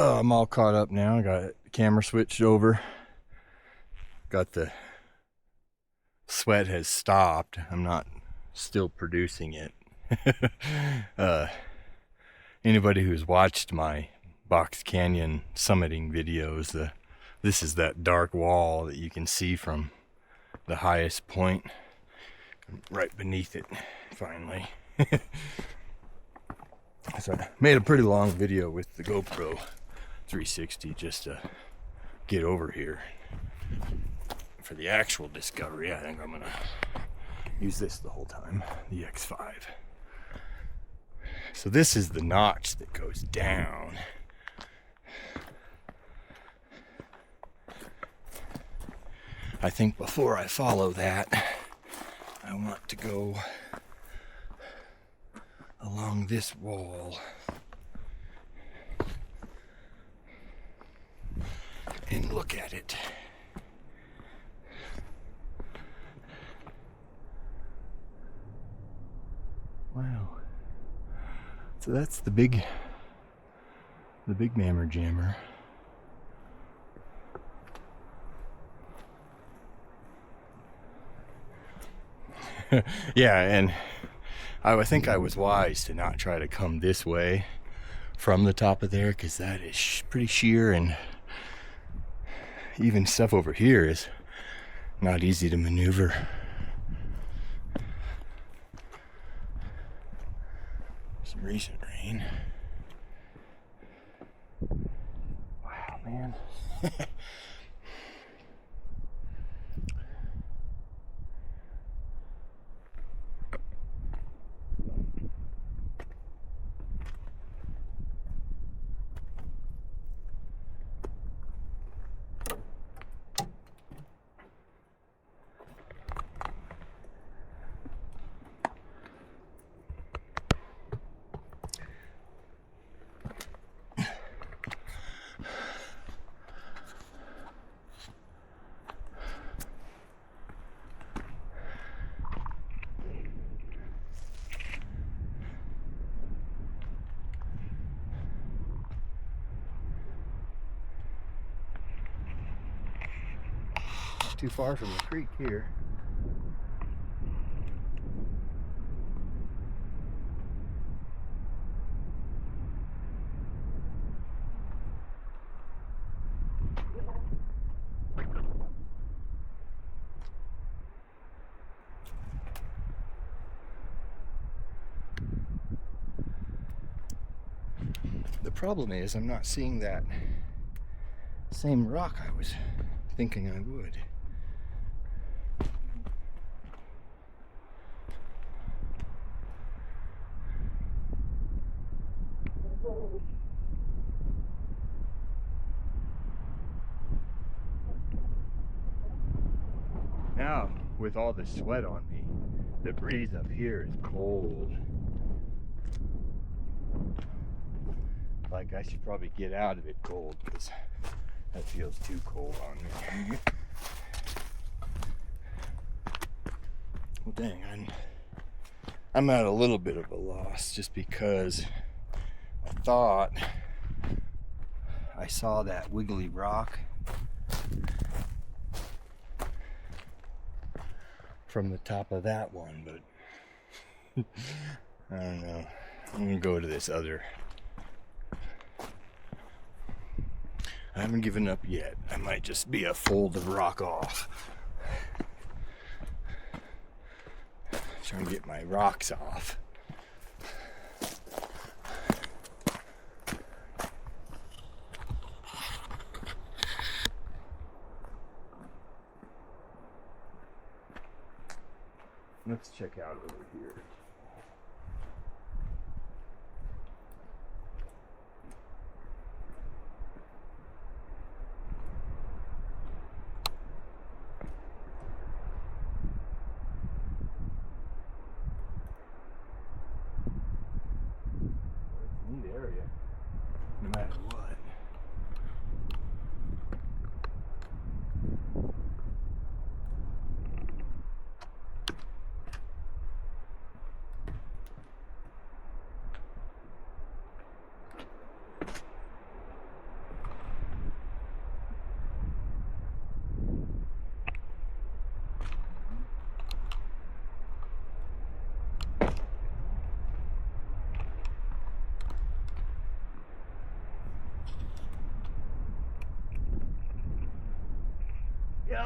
I'm all caught up now. I got the camera switched over. Got the sweat has stopped. I'm not still producing it. Anybody who's watched my Box Canyon summiting videos, this is that dark wall that you can see from the highest point. Right beneath it, finally. So I made a pretty long video with the GoPro 360 just to get over here. For the actual discovery, I think I'm gonna use this the whole time, the X5. So this is the notch that goes down. I think before I follow that, I want to go along this wall and look at it. Wow. So that's the big Mammer Jammer. Yeah, and I think I was wise to not try to come this way from the top of there, because that is pretty sheer, and even stuff over here is not easy to maneuver. Some recent rain. Wow, man. Too far from the creek here. The problem is I'm not seeing that same rock I was thinking I would. Now, with all the sweat on me, the breeze up here is cold. Like, I should probably get out of it cold, because that feels too cold on me. Well, dang, I'm at a little bit of a loss, just because I thought I saw that wiggly rock from the top of that one, but I don't know. I'm gonna go to this other. I haven't given up yet. I might just be a fold of rock off. Trying to get my rocks off. Let's check out over here. Neat area, no matter what.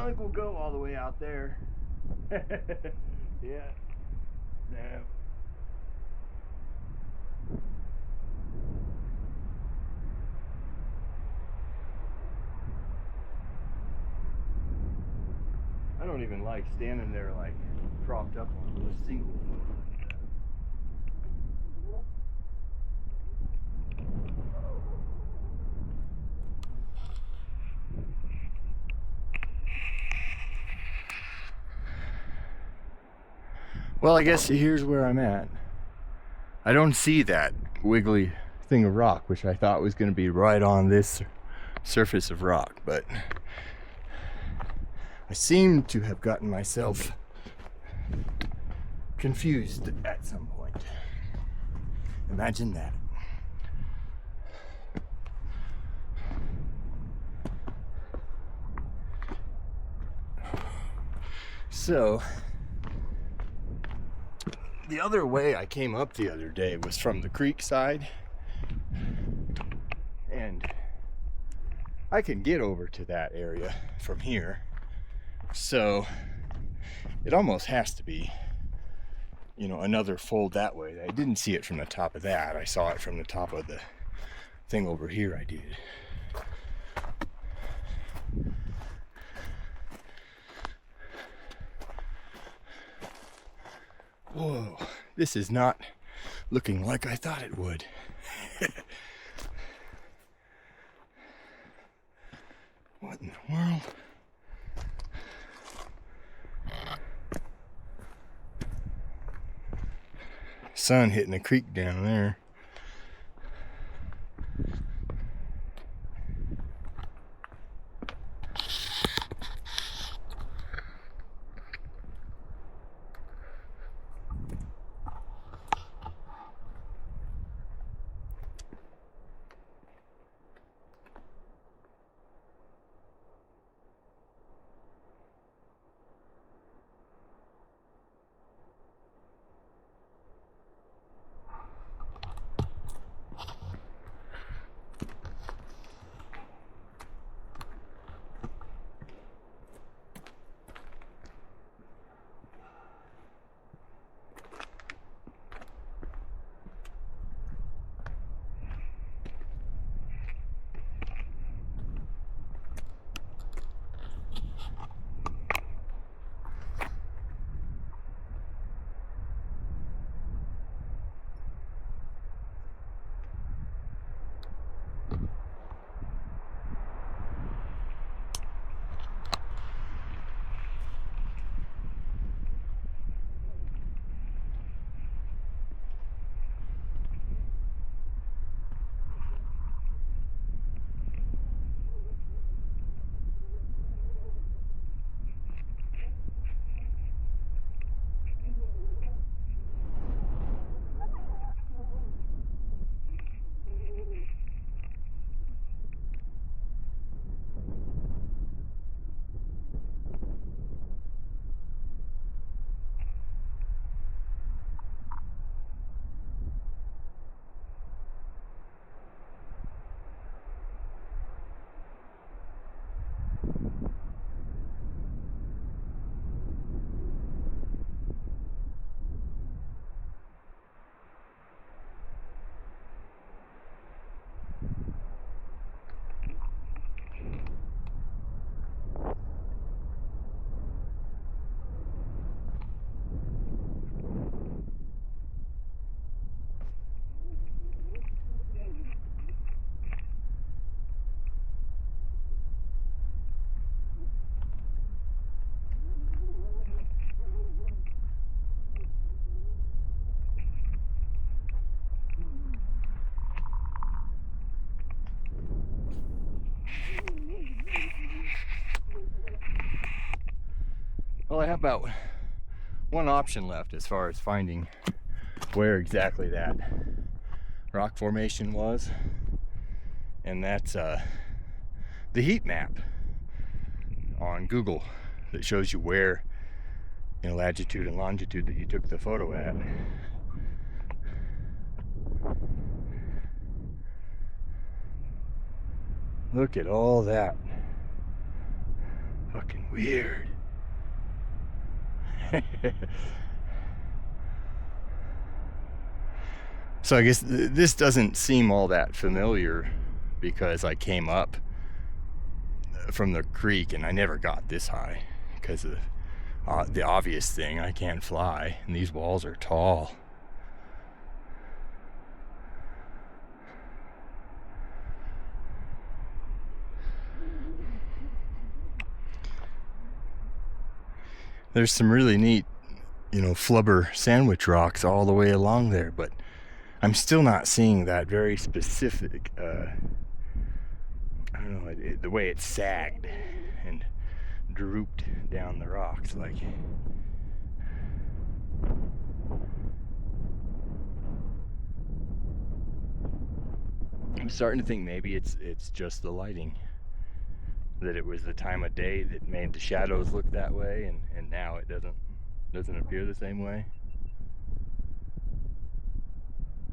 don't think we'll go all the way out there. Yeah. No. I don't even like standing there like propped up on a single foot like that. Well, I guess here's where I'm at. I don't see that wiggly thing of rock, which I thought was going to be right on this surface of rock, but I seem to have gotten myself confused at some point. Imagine that. So, the other way I came up the other day was from the creek side, and I can get over to that area from here, so it almost has to be, you know, another fold that way. I didn't see it from the top of that. I saw it from the top of the thing over here. I did. Whoa, this is not looking like I thought it would. What in the world? Sun hitting the creek down there. Well, I have about one option left as far as finding where exactly that rock formation was, and that's the heat map on Google that shows you where in latitude and longitude that you took the photo at. Look at all that Fucking weird. So I guess this doesn't seem all that familiar because I came up from the creek and I never got this high because of the obvious thing, I can't fly and these walls are tall. There's some really neat, flubber sandwich rocks all the way along there, but I'm still not seeing that very specific, I don't know, the way it sagged and drooped down the rocks. Like, I'm starting to think maybe it's just the lighting, that it was the time of day that made the shadows look that way, and now it doesn't appear the same way.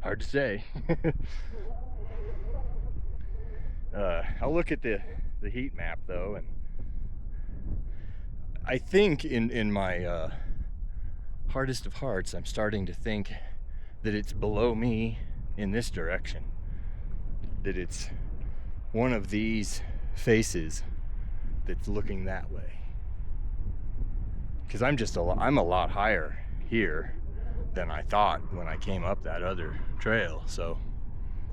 Hard to say. I'll look at the heat map though, and I think in my hardest of hearts, I'm starting to think that it's below me in this direction, that it's one of these faces that's looking that way, because I'm a lot higher here than I thought when I came up that other trail. So,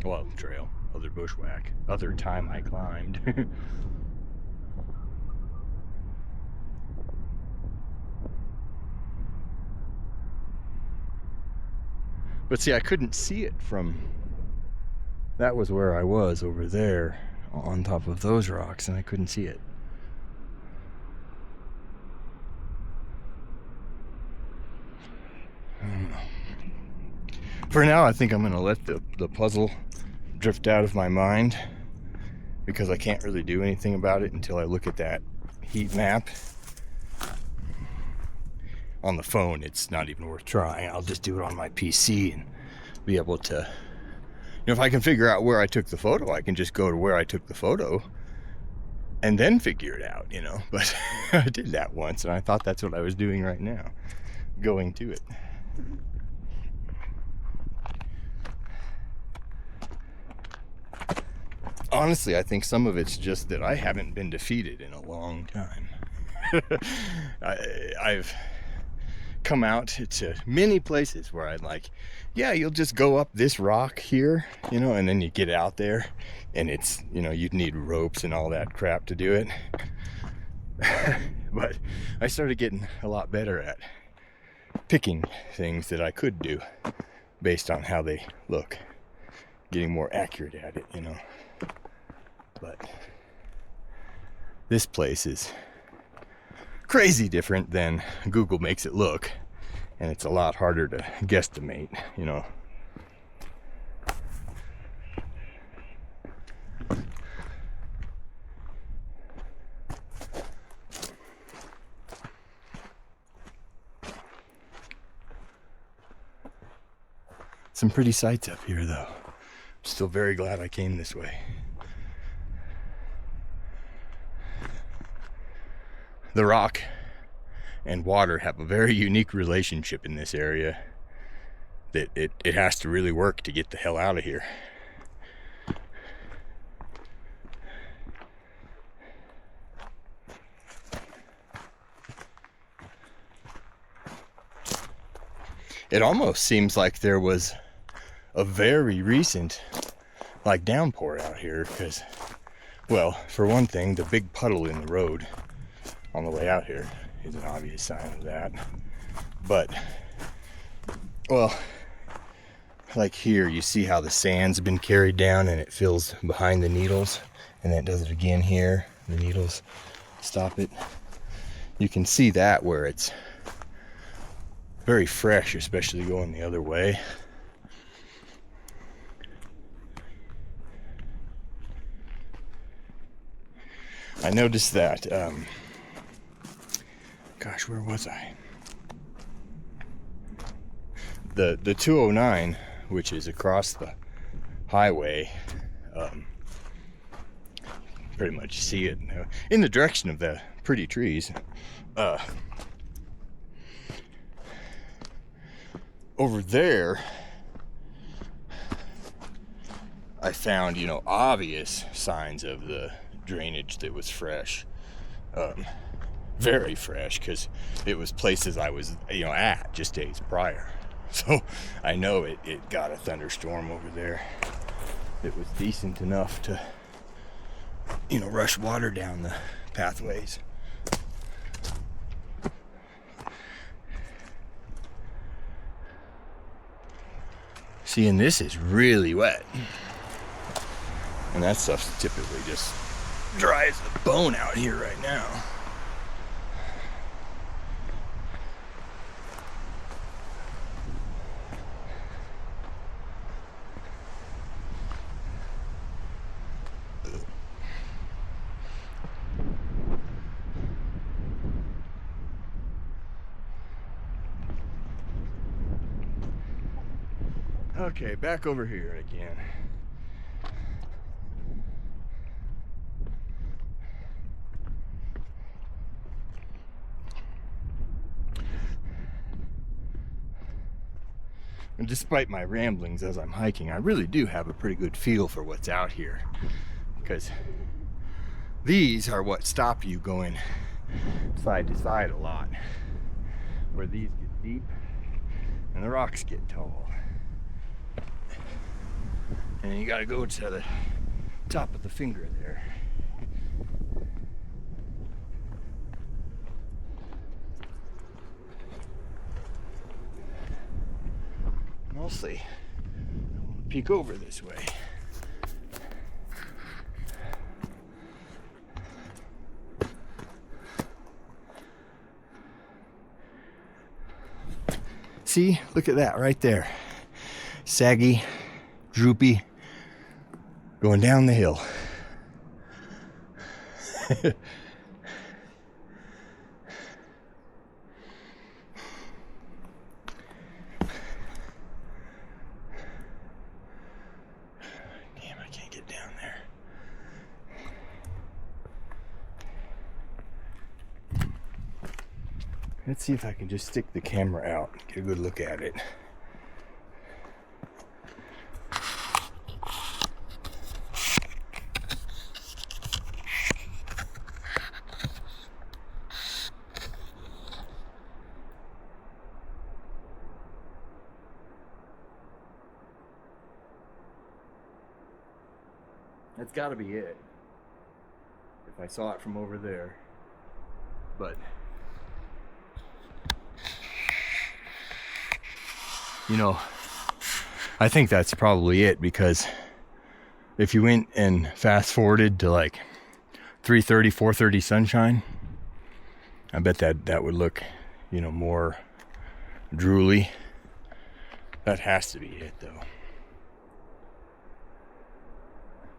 other bushwhack, other time I climbed. But see, I couldn't see it from, that was where I was over there on top of those rocks, and I couldn't see it. I don't know. For now, I think I'm going to let the puzzle drift out of my mind, because I can't really do anything about it until I look at that heat map. On the phone, it's not even worth trying. I'll just do it on my PC and be able to, if I can figure out where I took the photo, I can just go to where I took the photo and then figure it out, But I did that once, and I thought that's what I was doing right now, going to it. Honestly, I think some of it's just that I haven't been defeated in a long time. I've come out to many places where I'm like, yeah, you'll just go up this rock here, and then you get out there and it's, you'd need ropes and all that crap to do it. But I started getting a lot better at picking things that I could do based on how they look, getting more accurate at it, But this place is crazy different than Google makes it look, and it's a lot harder to guesstimate, Some pretty sights up here though. Still very glad I came this way. The rock and water have a very unique relationship in this area, that it has to really work to get the hell out of here. It almost seems like there was a very recent downpour out here, because, well, for one thing, the big puddle in the road on the way out here is an obvious sign of that. But, well, like here, you see how the sand's been carried down and it fills behind the needles, and then it does it again here. The needles stop it. You can see that where it's very fresh, especially going the other way. I noticed that, gosh, where was I? The 209, which is across the highway, pretty much see it in the direction of the pretty trees. Over there, I found, obvious signs of the drainage that was fresh. Very fresh, because it was places I was, at just days prior. So I know it got a thunderstorm over there. It was decent enough to, rush water down the pathways. See, and this is really wet. And that stuff's typically just dry as a bone out here right now. Okay, back over here again. And despite my ramblings as I'm hiking, I really do have a pretty good feel for what's out here, because these are what stop you going side to side a lot, where these get deep and the rocks get tall. And you gotta go to the top of the finger there. Mostly, peek over this way. See, look at that right there. Saggy, droopy, going down the hill. Let's see if I can just stick the camera out, get a good look at it. That's got to be it, if I saw it from over there. But I think that's probably it, because if you went and fast forwarded to like 3:30, 4:30 sunshine, I bet that would look, more drooly. That has to be it, though.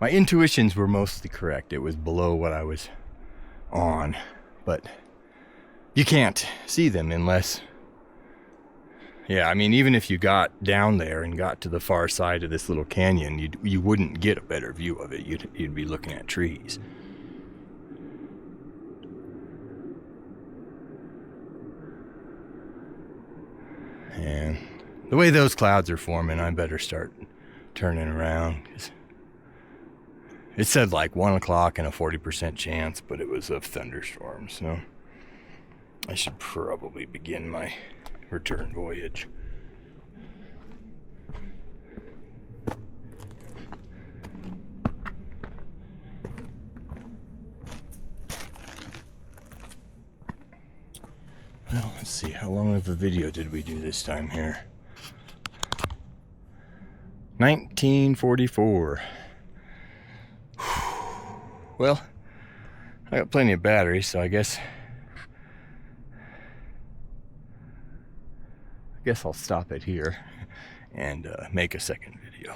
My intuitions were mostly correct. It was below what I was on, but you can't see them unless... Yeah, I mean, even if you got down there and got to the far side of this little canyon, you wouldn't get a better view of it. You'd be looking at trees. And the way those clouds are forming, I better start turning around. 'Cause it said like 1 o'clock and a 40% chance, but it was of thunderstorms, so I should probably begin my return voyage. Well, let's see, how long of a video did we do this time here? 1944. Well, I got plenty of battery, so I guess I'll stop it here and make a second video.